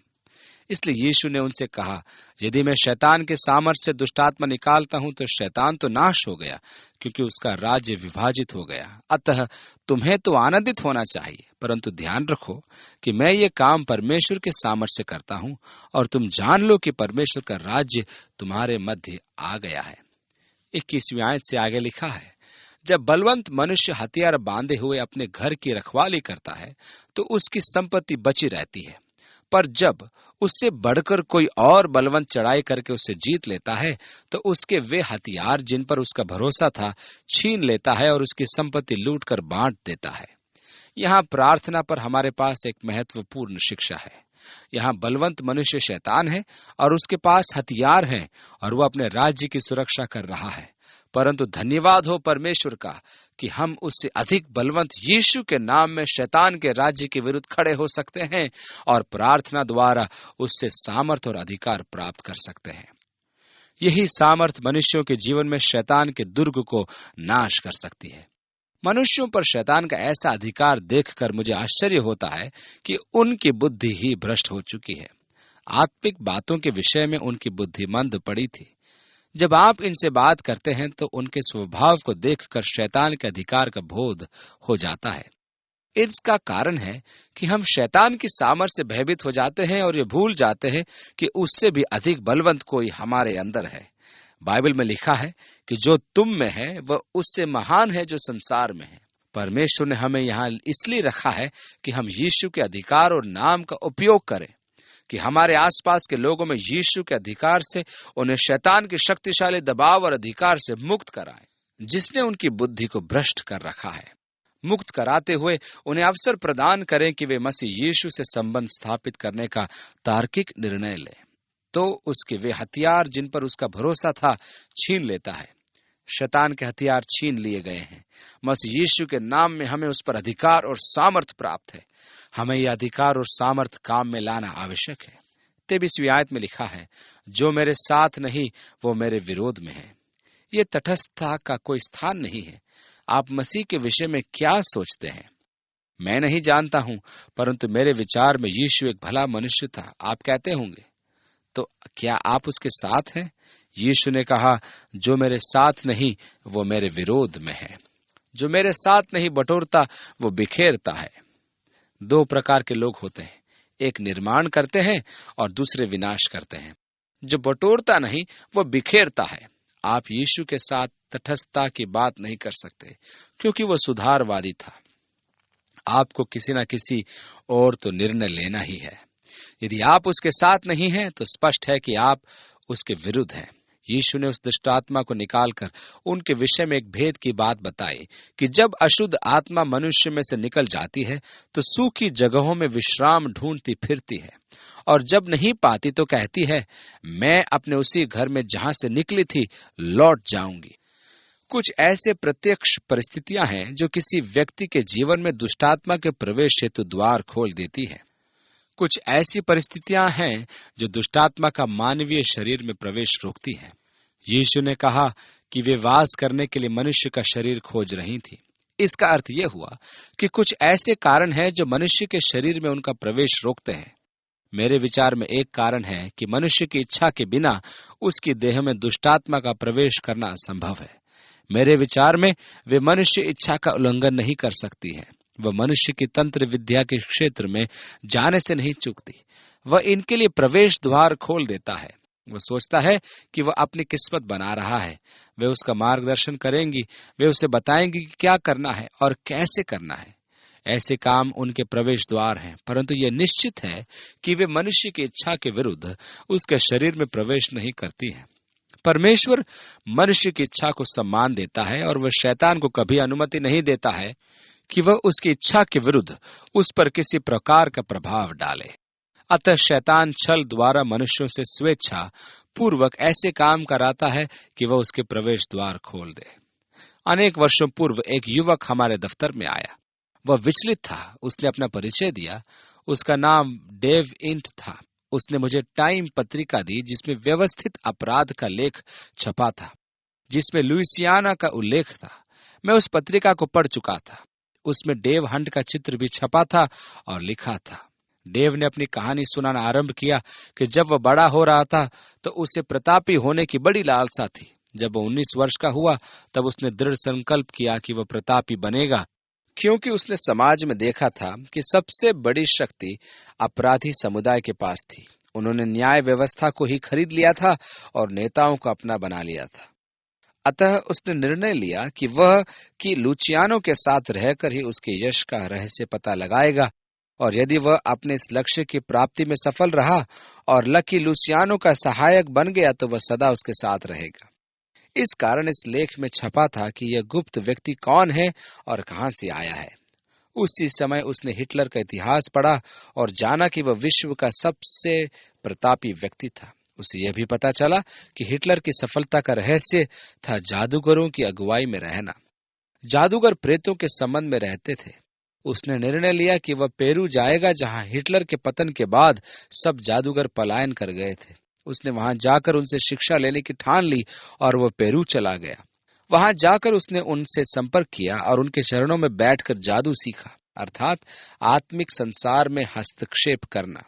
इसलिए यीशु ने उनसे कहा, यदि मैं शैतान के सामर्थ्य से दुष्टात्मा निकालता हूं तो शैतान तो नाश हो गया, क्योंकि उसका राज्य विभाजित हो गया। अतः तुम्हें तो आनंदित होना चाहिए, परंतु ध्यान रखो कि मैं ये काम परमेश्वर के सामर्थ्य से करता हूं, और तुम जान लो कि परमेश्वर का राज्य तुम्हारे मध्य आ गया है। 21वीं आयत से आगे लिखा है, जब बलवंत मनुष्य हथियार बांधे हुए अपने घर की रखवाली करता है तो उसकी संपत्ति बची रहती है, पर जब उससे बढ़कर कोई और बलवंत चढ़ाई करके उसे जीत लेता है तो उसके वे हथियार जिन पर उसका भरोसा था छीन लेता है और उसकी संपत्ति लूट कर बांट देता है। यहाँ प्रार्थना पर हमारे पास एक महत्वपूर्ण शिक्षा है। यहाँ बलवंत मनुष्य शैतान है और उसके पास हथियार हैं और वह अपने राज्य की सुरक्षा कर रहा है, परंतु धन्यवाद हो परमेश्वर का कि हम उससे अधिक बलवंत यीशु के नाम में शैतान के राज्य के विरुद्ध खड़े हो सकते हैं और प्रार्थना द्वारा उससे सामर्थ और अधिकार प्राप्त कर सकते हैं। यही सामर्थ मनुष्यों के जीवन में शैतान के दुर्ग को नाश कर सकती है। मनुष्यों पर शैतान का ऐसा अधिकार देखकर मुझे आश्चर्य होता है कि उनकी बुद्धि ही भ्रष्ट हो चुकी है। आत्मिक बातों के विषय में उनकी बुद्धि मंद पड़ी थी। जब आप इनसे बात करते हैं तो उनके स्वभाव को देखकर शैतान के अधिकार का बोध हो जाता है। इसका कारण है कि हम शैतान की सामर्थ्य से भयभीत हो जाते हैं और ये भूल जाते हैं कि उससे भी अधिक बलवंत कोई हमारे अंदर है। बाइबल में लिखा है कि जो तुम में है वह उससे महान है जो संसार में है। परमेश्वर ने हमें यहाँ इसलिए रखा है कि हम यीशु के अधिकार और नाम का उपयोग करें, कि हमारे आसपास के लोगों में यीशु के अधिकार से उन्हें शैतान के शक्तिशाली दबाव और अधिकार से मुक्त कराएं, जिसने उनकी बुद्धि को भ्रष्ट कर रखा है। मुक्त कराते हुए उन्हें अवसर प्रदान करें कि वे मसीह यीशु से संबंध स्थापित करने का तार्किक निर्णय लें, तो उसके वे हथियार जिन पर उसका भरोसा था छीन लेता है। शैतान के हथियार छीन लिए गए हैं। मसीह यीशु के नाम में हमें उस पर अधिकार और सामर्थ प्राप्त है। हमें यह अधिकार और सामर्थ काम में लाना आवश्यक है। 23वीं आयत में लिखा है, जो मेरे साथ नहीं वो मेरे विरोध में है। ये तटस्थता का कोई स्थान नहीं है। आप मसीह के विषय में क्या सोचते हैं? मैं नहीं जानता हूं, परंतु मेरे विचार में यीशु एक भला मनुष्य था, आप कहते होंगे। तो क्या आप उसके साथ हैं? यीशु ने कहा, जो मेरे साथ नहीं वो मेरे विरोध में है। जो मेरे साथ नहीं बटोरता वो बिखेरता है। दो प्रकार के लोग होते हैं, एक निर्माण करते हैं और दूसरे विनाश करते हैं। जो बटोरता नहीं वो बिखेरता है। आप यीशु के साथ तटस्थता की बात नहीं कर सकते, क्योंकि वो सुधारवादी था। आपको किसी न किसी और तो निर्णय लेना ही है। यदि आप उसके साथ नहीं हैं तो स्पष्ट है कि आप उसके विरुद्ध हैं। यीशु ने उस दुष्ट आत्मा को निकालकर उनके विषय में एक भेद की बात बताई कि जब अशुद्ध आत्मा मनुष्य में से निकल जाती है तो सूखी जगहों में विश्राम ढूंढती फिरती है, और जब नहीं पाती तो कहती है, मैं अपने उसी घर में जहां से निकली थी लौट जाऊंगी। कुछ ऐसे प्रत्यक्ष परिस्थितियां हैं जो किसी व्यक्ति के जीवन में दुष्टात्मा के प्रवेश हेतु द्वार खोल देती है। कुछ ऐसी परिस्थितियां हैं जो दुष्टात्मा का मानवीय शरीर में प्रवेश रोकती हैं। यीशु ने कहा कि वे वास करने के लिए मनुष्य का शरीर खोज रही थी। इसका अर्थ यह हुआ कि कुछ ऐसे कारण हैं जो मनुष्य के शरीर में उनका प्रवेश रोकते हैं। मेरे विचार में एक कारण है कि मनुष्य की इच्छा के बिना उसकी देह में दुष्टात्मा का प्रवेश करना असंभव है। मेरे विचार में वे मनुष्य इच्छा का उल्लंघन नहीं कर सकती है। वह मनुष्य की तंत्र विद्या के क्षेत्र में जाने से नहीं चूकती। वह इनके लिए प्रवेश द्वार खोल देता है। वह सोचता है कि वह अपनी किस्मत बना रहा है। वे उसका मार्गदर्शन करेंगी, वे उसे बताएंगी कि क्या करना है और कैसे करना है। ऐसे काम उनके प्रवेश द्वार हैं, परंतु यह निश्चित है कि वे मनुष्य की इच्छा के विरुद्ध उसके शरीर में प्रवेश नहीं करती हैं। परमेश्वर मनुष्य की इच्छा को सम्मान देता है और वह शैतान को कभी अनुमति नहीं देता है कि वह उसकी इच्छा के विरुद्ध उस पर किसी प्रकार का प्रभाव डाले। अतः शैतान छल द्वारा मनुष्यों से स्वेच्छा पूर्वक ऐसे काम कराता है कि वह उसके प्रवेश द्वार खोल दे। अनेक वर्षों पूर्व एक युवक हमारे दफ्तर में आया। वह विचलित था। उसने अपना परिचय दिया। उसका नाम डेव इंट था। उसने मुझे टाइम पत्रिका दी जिसमें व्यवस्थित अपराध का लेख छपा था, जिसमें लुइसियाना का उल्लेख था। मैं उस पत्रिका को पढ़ चुका था। उसमें डेव हंट का चित्र भी छपा था और लिखा था। डेव ने अपनी कहानी सुनाना आरंभ किया कि जब वह बड़ा हो रहा था तो उसे प्रतापी होने की बड़ी लालसा थी। जब वह 19 वर्ष का हुआ तब उसने दृढ़ संकल्प किया कि वह प्रतापी बनेगा, क्योंकि उसने समाज में देखा था कि सबसे बड़ी शक्ति अपराधी समुदाय के पास थी। उन्होंने न्याय व्यवस्था को ही खरीद लिया था और नेताओं को अपना बना लिया था। अतः उसने निर्णय लिया कि लुचियानो के साथ रहकर ही उसके यश का रहस्य पता लगाएगा, और यदि वह अपने इस लक्ष्य की प्राप्ति में सफल रहा और लकी लुसियानो का सहायक बन गया तो वह सदा उसके साथ रहेगा। इस कारण इस लेख में छपा था कि यह गुप्त व्यक्ति कौन है और कहां से आया है। उसी समय उसने हिटलर का इतिहास पढ़ा और जाना कि वह विश्व का सबसे प्रतापी व्यक्ति था। उसे यह भी पता चला कि हिटलर की सफलता का रहस्य था जादूगरों की अगुवाई में रहना। जादूगर प्रेतों के संबंध में रहते थे। उसने निर्णय लिया कि वह पेरू जाएगा, जहां हिटलर के पतन के बाद सब जादूगर पलायन कर गए थे। उसने वहां जाकर उनसे शिक्षा लेने की ठान ली और वह पेरू चला गया। वहां जाकर उसने उनसे संपर्क किया और उनके चरणों में बैठकर जादू सीखा, अर्थात आत्मिक संसार में हस्तक्षेप करना।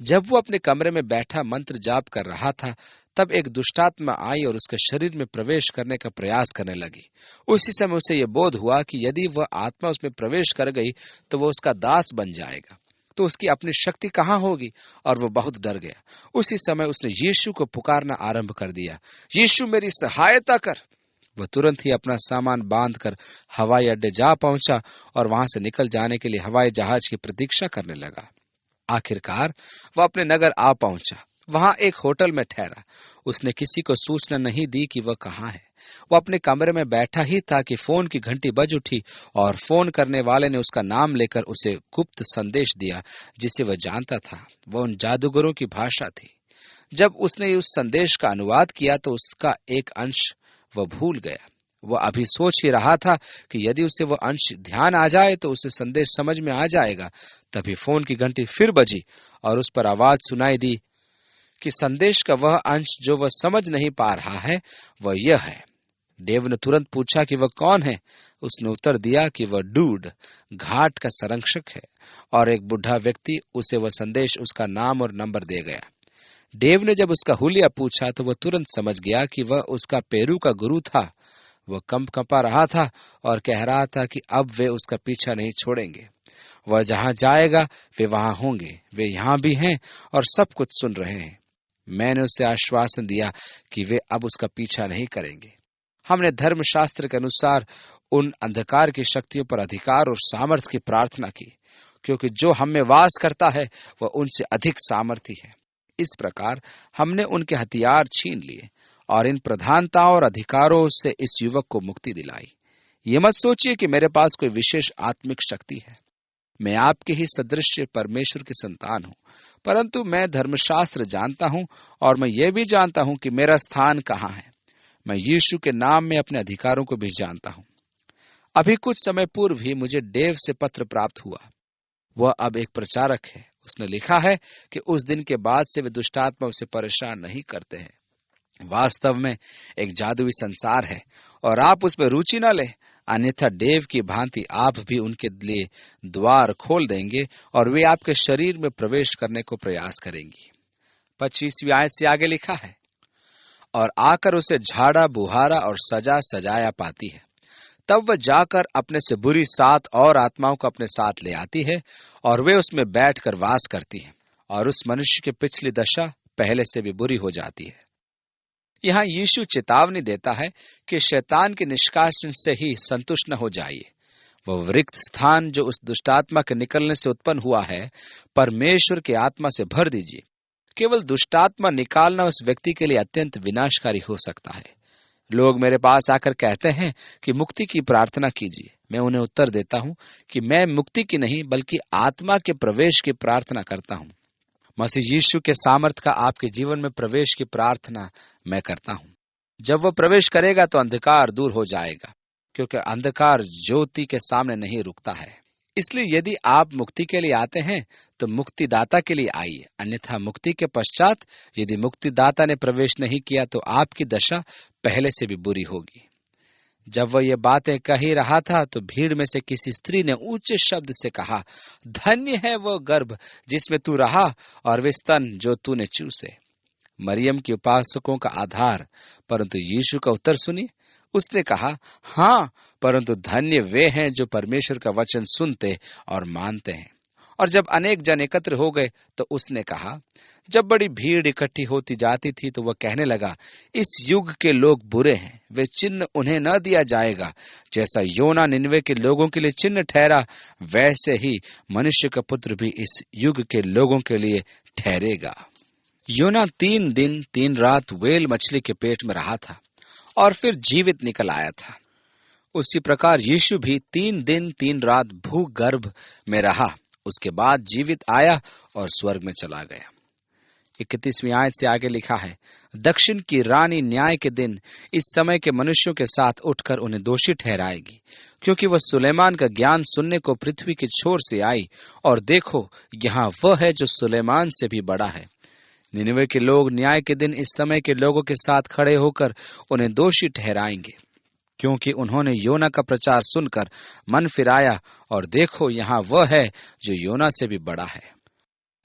जब वो अपने कमरे में बैठा मंत्र जाप कर रहा था, तब एक दुष्टात्मा आई और उसके शरीर में प्रवेश करने का प्रयास करने लगी। उसी समय उसे यह बोध हुआ कि यदि वह आत्मा उसमें प्रवेश कर गई तो वह उसका दास बन जाएगा, तो उसकी अपनी शक्ति कहाँ होगी, और वह बहुत डर गया। उसी समय उसने यीशु को पुकारना आरंभ कर दिया, यीशु मेरी सहायता कर। वह तुरंत ही अपना सामान बांधकर हवाई अड्डे जा पहुंचा और वहां से निकल जाने के लिए हवाई जहाज की प्रतीक्षा करने लगा। आखिरकार वह अपने नगर आ पहुंचा। वहां एक होटल में ठहरा। उसने किसी को सूचना नहीं दी कि वह कहाँ है। वह अपने कमरे में बैठा ही था कि फोन की घंटी बज उठी और फोन करने वाले ने उसका नाम लेकर उसे गुप्त संदेश दिया जिसे वह जानता था। वह उन जादूगरों की भाषा थी। जब उसने उस संदेश का अनुवाद किया तो उसका एक अंश वह भूल गया। वह अभी सोच ही रहा था कि यदि उसे वह अंश ध्यान आ जाए तो उसे संदेश समझ में आ जाएगा। तभी फोन की घंटी फिर बजी और उस पर आवाज सुनाई दी कि संदेश का वह अंश जो वह समझ नहीं पा रहा है वह यह है। डेव ने तुरंत पूछा कि वह कौन है। उसने उत्तर दिया कि वह डूड घाट का संरक्षक है, और एक बुढ़ा व्यक्ति उसे वह संदेश उसका नाम और नंबर दे गया। डेव ने जब उसका हुलिया पूछा तो वह तुरंत समझ गया कि वह उसका पेरू का गुरु था। वह कंपा रहा था और कह रहा था कि अब वे उसका पीछा नहीं छोड़ेंगे। वह जहां जाएगा वे वहां होंगे। वे यहां भी हैं और सब कुछ सुन रहे हैं। मैंने उसे आश्वासन दिया कि वे अब उसका पीछा नहीं करेंगे। हमने धर्मशास्त्र के अनुसार उन अंधकार की शक्तियों पर अधिकार और सामर्थ्य की प्रार्थना की, क्योंकि जो हम में वास करता है वह उनसे अधिक सामर्थी है। इस प्रकार हमने उनके हथियार छीन लिए और इन प्रधानताओं और अधिकारों से इस युवक को मुक्ति दिलाई। ये मत सोचिए कि मेरे पास कोई विशेष आत्मिक शक्ति है। मैं आपके ही सदृश परमेश्वर की संतान हूं, परंतु मैं धर्मशास्त्र जानता हूं और मैं ये भी जानता हूं कि मेरा स्थान कहाँ है। मैं यीशु के नाम में अपने अधिकारों को भी जानता हूं। अभी कुछ समय पूर्व ही मुझे डेव से पत्र प्राप्त हुआ। वह अब एक प्रचारक है। उसने लिखा है कि उस दिन के बाद से वे दुष्टात्मा उसे परेशान नहीं करते हैं। वास्तव में एक जादुई संसार है और आप उसमें रुचि न ले, अन्यथा देव की भांति आप भी उनके लिए द्वार खोल देंगे और वे आपके शरीर में प्रवेश करने को प्रयास करेंगी। 25वीं आयत से आगे लिखा है, और आकर उसे झाड़ा बुहारा और सजा सजाया पाती है। तब वह जाकर अपने से बुरी 7 और आत्माओं को अपने साथ ले आती है और वे उसमें बैठकर वास करती हैं और उस मनुष्य की पिछली दशा पहले से भी बुरी हो जाती है। यहाँ यीशु चेतावनी देता है कि शैतान के निष्कासन से ही संतुष्ट न हो जाइए। वह रिक्त स्थान जो उस दुष्टात्मा के निकलने से उत्पन्न हुआ है, परमेश्वर की आत्मा से भर दीजिए। केवल दुष्टात्मा निकालना उस व्यक्ति के लिए अत्यंत विनाशकारी हो सकता है। लोग मेरे पास आकर कहते हैं कि मुक्ति की प्रार्थना कीजिए। मैं उन्हें उत्तर देता हूं कि मैं मुक्ति की नहीं बल्कि आत्मा के प्रवेश की प्रार्थना करता हूं। मसीह यीशु के सामर्थ का आपके जीवन में प्रवेश की प्रार्थना मैं करता हूं। जब वह प्रवेश करेगा तो अंधकार दूर हो जाएगा, क्योंकि अंधकार ज्योति के सामने नहीं रुकता है। इसलिए यदि आप मुक्ति के लिए आते हैं तो मुक्तिदाता के लिए आइए, अन्यथा मुक्ति के पश्चात यदि मुक्तिदाता ने प्रवेश नहीं किया तो आपकी दशा पहले से भी बुरी होगी। जब वह ये बातें कह ही रहा था तो भीड़ में से किसी स्त्री ने ऊंचे शब्द से कहा, धन्य है वो गर्भ जिसमें तू रहा और वे स्तन जो तूने चूसे। मरियम के उपासकों का आधार, परंतु यीशु का उत्तर सुनिए। उसने कहा, हाँ, परंतु धन्य वे हैं जो परमेश्वर का वचन सुनते और मानते हैं। और जब अनेक जन एकत्र हो गए तो उसने कहा, जब बड़ी भीड़ इकट्ठी होती जाती थी तो वह कहने लगा, इस युग के लोग बुरे हैं, वे चिन्ह उन्हें न दिया जाएगा। जैसा योना निनवे के लोगों के लिए चिन्ह ठहरा, वैसे ही मनुष्य का पुत्र भी इस युग के लोगों के लिए ठहरेगा। योना 3 दिन 3 रात व्हेल मछली के पेट में रहा था और फिर जीवित निकल आया था। उसी प्रकार यीशु भी 3 दिन 3 रात भूगर्भ में रहा, उसके बाद जीवित आया और स्वर्ग में चला गया। 31वीं आयत से आगे लिखा है, दक्षिण की रानी न्याय के दिन इस समय के मनुष्यों के साथ उठकर उन्हें दोषी ठहराएगी, क्योंकि वह सुलेमान का ज्ञान सुनने को पृथ्वी की छोर से आई, और देखो यहाँ वह है जो सुलेमान से भी बड़ा है। निनवे के लोग न्याय के दिन इस समय के लोगों के साथ खड़े होकर उन्हें दोषी ठहराएंगे, क्योंकि उन्होंने योना का प्रचार सुनकर मन फिराया, और देखो यहाँ वह है जो योना से भी बड़ा है।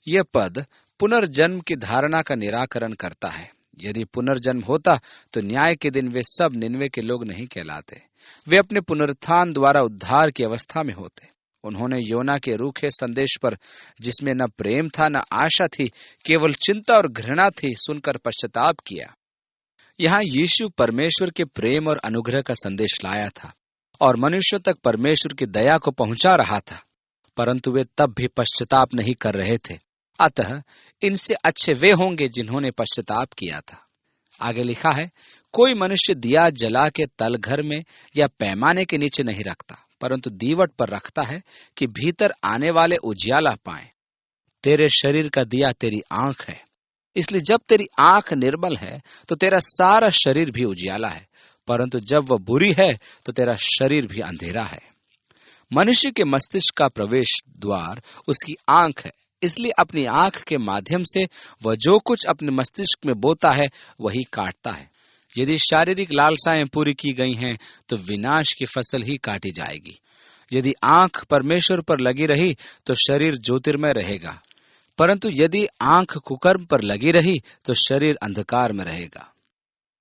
यह पद पुनर्जन्म की धारणा का निराकरण करता है। यदि पुनर्जन्म होता तो न्याय के दिन वे सब निनवे के लोग नहीं कहलाते, वे अपने पुनरुत्थान द्वारा उद्धार की अवस्था में होते। उन्होंने योना के रूखे संदेश पर, जिसमें न प्रेम था न आशा थी, केवल चिंता और घृणा थी, सुनकर पश्चाताप किया। यहाँ यीशु परमेश्वर के प्रेम और अनुग्रह का संदेश लाया था और मनुष्यों तक परमेश्वर की दया को पहुंचा रहा था, परंतु वे तब भी पश्चाताप नहीं कर रहे थे। अतः इनसे अच्छे वे होंगे जिन्होंने पश्चाताप किया था। आगे लिखा है, कोई मनुष्य दिया जला के तलघर में या पैमाने के नीचे नहीं रखता, परंतु दीवट पर रखता है कि भीतर आने वाले उजियाला पाएं। तेरे शरीर का दिया तेरी आंख है, इसलिए जब तेरी आंख निर्मल है तो तेरा सारा शरीर भी उजियाला है, परंतु जब वह बुरी है तो तेरा शरीर भी अंधेरा है। मनुष्य के मस्तिष्क का प्रवेश द्वार उसकी आंख है, इसलिए अपनी आंख के माध्यम से वह जो कुछ अपने मस्तिष्क में बोता है वही काटता है। यदि शारीरिक लालसाएं पूरी की गई हैं तो विनाश की फसल ही काटी जाएगी। यदि आंख परमेश्वर पर लगी रही तो शरीर ज्योतिर्मय रहेगा, परंतु यदि आंख कुकर्म पर लगी रही तो शरीर अंधकार में रहेगा।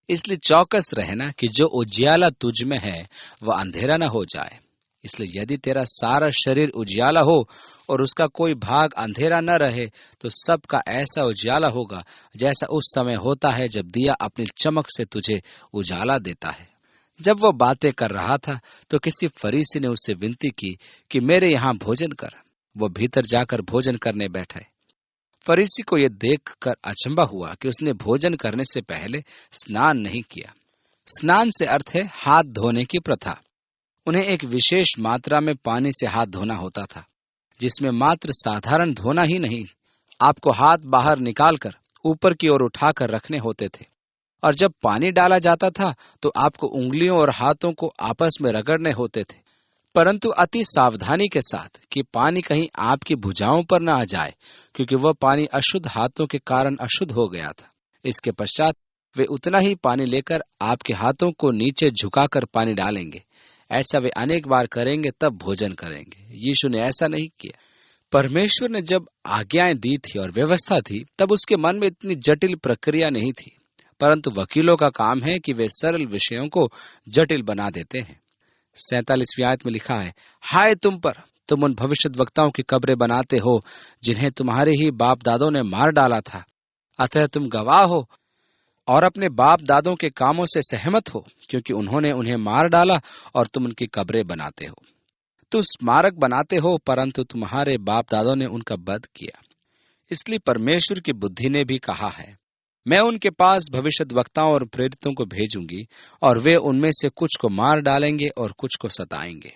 इसलिए चौकस रहना कि जो उजियाला तुझ में है वह अंधेरा न हो जाए। इसलिए यदि तेरा सारा शरीर उजियाला हो और उसका कोई भाग अंधेरा न रहे तो सबका ऐसा उजियाला होगा जैसा उस समय होता है जब दिया अपनी चमक से तुझे उजाला देता है। जब वह बातें कर रहा था तो किसी फरीसी ने उससे विनती की कि मेरे यहाँ भोजन कर। वह भीतर जाकर भोजन करने बैठे। फरीसी को यह देखकर अचंभा हुआ कि उसने भोजन करने से पहले स्नान नहीं किया। स्नान से अर्थ है हाथ धोने की प्रथा। उन्हें एक विशेष मात्रा में पानी से हाथ धोना होता था, जिसमें मात्र साधारण धोना ही नहीं, आपको हाथ बाहर निकालकर ऊपर की ओर उठाकर रखने होते थे, और जब पानी डाला जाता था तो आपको उंगलियों और हाथों को आपस में रगड़ने होते थे। परंतु अति सावधानी के साथ कि पानी कहीं आपकी भुजाओं पर न आ जाए, क्योंकि वह पानी अशुद्ध हाथों के कारण अशुद्ध हो गया था। इसके पश्चात वे उतना ही पानी लेकर आपके हाथों को नीचे झुकाकर पानी डालेंगे। ऐसा वे अनेक बार करेंगे, तब भोजन करेंगे। यीशु ने ऐसा नहीं किया। परमेश्वर ने जब आज्ञाएं दी थी और व्यवस्था थी, तब उसके मन में इतनी जटिल प्रक्रिया नहीं थी। परंतु वकीलों का काम है कि वे सरल विषयों को जटिल बना देते हैं। 47वीं आयत में लिखा है, हाय तुम पर, तुम उन भविष्यद्वक्ताओं की कब्रें बनाते हो जिन्हें तुम्हारे ही बाप दादों ने मार डाला था। अतः तुम गवाह हो और अपने बाप दादों के कामों से सहमत हो, क्योंकि उन्होंने उन्हें मार डाला और तुम उनकी कब्रें बनाते हो। तुम स्मारक बनाते हो, परंतु तुम्हारे बाप दादों ने उनका वध किया। इसलिए परमेश्वर की बुद्धि ने भी कहा है, मैं उनके पास भविष्यद्वक्ताओं और प्रेरितों को भेजूंगी और वे उनमें से कुछ को मार डालेंगे और कुछ को सताएंगे।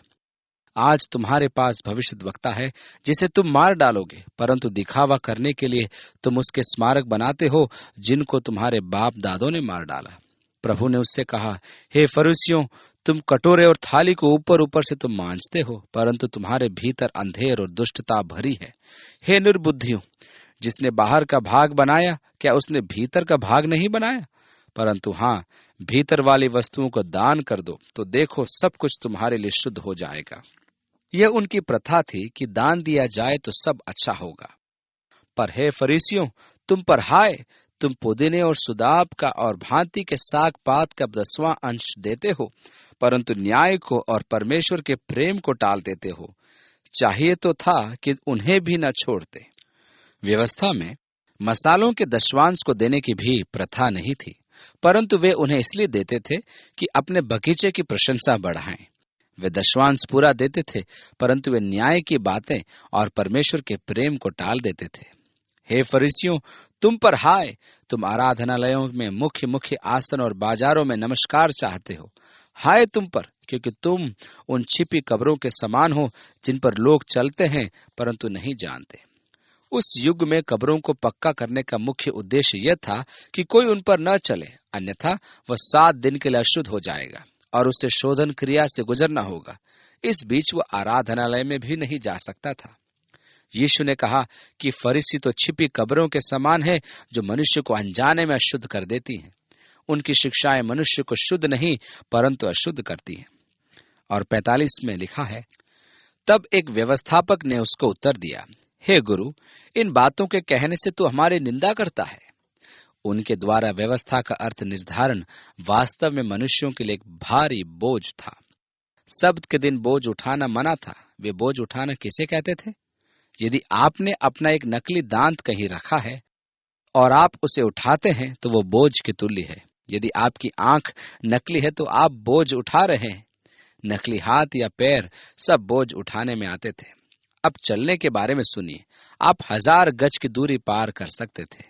आज तुम्हारे पास भविष्यद्वक्ता है जिसे तुम मार डालोगे, परंतु दिखावा करने के लिए तुम उसके स्मारक बनाते हो जिनको तुम्हारे बाप दादों ने मार डाला। प्रभु ने उससे कहा, हे फरीसियों, तुम कटोरे और थाली को ऊपर ऊपर से तुम मांजते हो, परंतु तुम्हारे भीतर अंधेर और दुष्टता भरी है। हे निर्बुद्धियों, जिसने बाहर का भाग बनाया, क्या उसने भीतर का भाग नहीं बनाया? परंतु हाँ, भीतर वाली वस्तुओं को दान कर दो, तो देखो सब कुछ तुम्हारे लिए शुद्ध हो जाएगा। यह उनकी प्रथा थी कि दान दिया जाए तो सब अच्छा होगा। पर हे फरीसियों, तुम पर हाय, तुम पुदीने और सुदाब का और भांति के साग पात का 10वां अंश देते हो, परंतु न्याय को और परमेश्वर के प्रेम को टाल देते हो। चाहिए तो था कि उन्हें भी न छोड़ते। व्यवस्था में मसालों के दशवांश को देने की भी प्रथा नहीं थी, परंतु वे उन्हें इसलिए देते थे कि अपने बगीचे की प्रशंसा बढ़ाएं। वे दशवांश पूरा देते थे, परंतु वे न्याय की बातें और परमेश्वर के प्रेम को टाल देते थे। हे फरीसियों, तुम पर हाय, तुम आराधनालयों में मुख्य मुख्य आसन और बाजारों में नमस्कार चाहते हो। हाय तुम पर, क्योंकि तुम उन छिपी कब्रों के समान हो जिन पर लोग चलते हैं परंतु नहीं जानते। उस युग में कब्रों को पक्का करने का मुख्य उद्देश्य यह था कि कोई उन पर न चले, अन्यथा वह 7 दिन के लिए अशुद्ध हो जाएगा और उसे शोधन क्रिया से गुजरना होगा। इस बीच वह आराधनालय में भी नहीं जा सकता था। यीशु ने कहा कि फरीसी तो छिपी कब्रों के समान है, जो मनुष्य को अनजाने में अशुद्ध कर देती हैं। उनकी शिक्षाएं मनुष्य को शुद्ध नहीं परंतु अशुद्ध करती हैं। और 45 में लिखा है, तब एक व्यवस्थापक ने उसको उत्तर दिया, हे गुरु, इन बातों के कहने से तू हमारी निंदा करता है। उनके द्वारा व्यवस्था का अर्थ निर्धारण वास्तव में मनुष्यों के लिए एक भारी बोझ था। सब्त के दिन बोझ उठाना मना था। वे बोझ उठाना किसे कहते थे? यदि आपने अपना एक नकली दांत कहीं रखा है और आप उसे उठाते हैं तो वो बोझ के तुल्य है। यदि आपकी आंख नकली है तो आप बोझ उठा रहे हैं। नकली हाथ या पैर सब बोझ उठाने में आते थे। अब चलने के बारे में सुनिए। आप 1000 गज की दूरी पार कर सकते थे,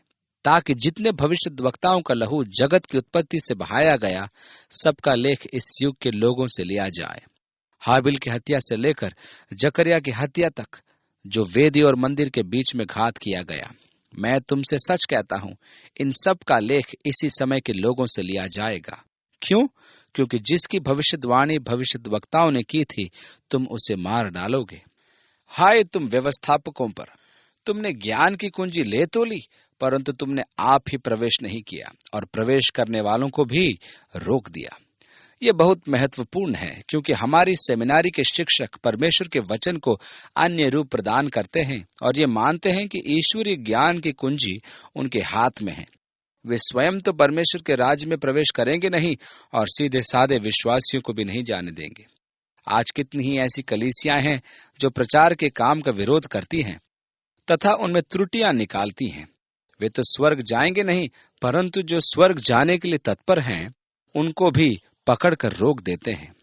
ताकि जितने भविष्यद्वक्ताओं का लहू जगत की उत्पत्ति से बहाया गया, सबका लेख इस युग के लोगों से लिया जाए। हाबिल की हत्या से लेकर जकरिया की हत्या तक, जो वेदी और मंदिर के बीच में घात किया गया। मैं तुमसे सच कहता हूं, इन सब का लेख इसी समय के लोगों से लिया जाएगा। क्यों? क्योंकि जिसकी भविष्यवाणी भविष्यद्वक्ताओं ने की थी, तुम उसे मार डालोगे। हाय तुम व्यवस्थापकों पर, तुमने ज्ञान की कुंजी ले तो ली, परंतु तुमने आप ही प्रवेश नहीं किया और प्रवेश करने वालों को भी रोक दिया। ये बहुत महत्वपूर्ण है, क्योंकि हमारी सेमिनारी के शिक्षक परमेश्वर के वचन को अन्य रूप प्रदान करते हैं और ये मानते हैं कि ईश्वरीय ज्ञान की कुंजी उनके हाथ में है। वे स्वयं तो परमेश्वर के राज्य में प्रवेश करेंगे नहीं और सीधे साधे विश्वासियों को भी नहीं जाने देंगे। आज कितनी ही ऐसी कलीसियां हैं जो प्रचार के काम का विरोध करती हैं तथा उनमें त्रुटियां निकालती हैं। वे तो स्वर्ग जाएंगे नहीं, परंतु जो स्वर्ग जाने के लिए तत्पर हैं उनको भी पकड़कर रोक देते हैं।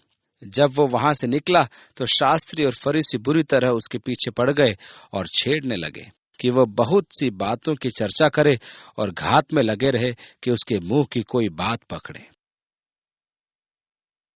जब वो वहां से निकला तो शास्त्री और फरीसी बुरी तरह उसके पीछे पड़ गए और छेड़ने लगे कि वह बहुत सी बातों की चर्चा करे और घात में लगे रहे कि उसके मुंह की कोई बात पकड़े।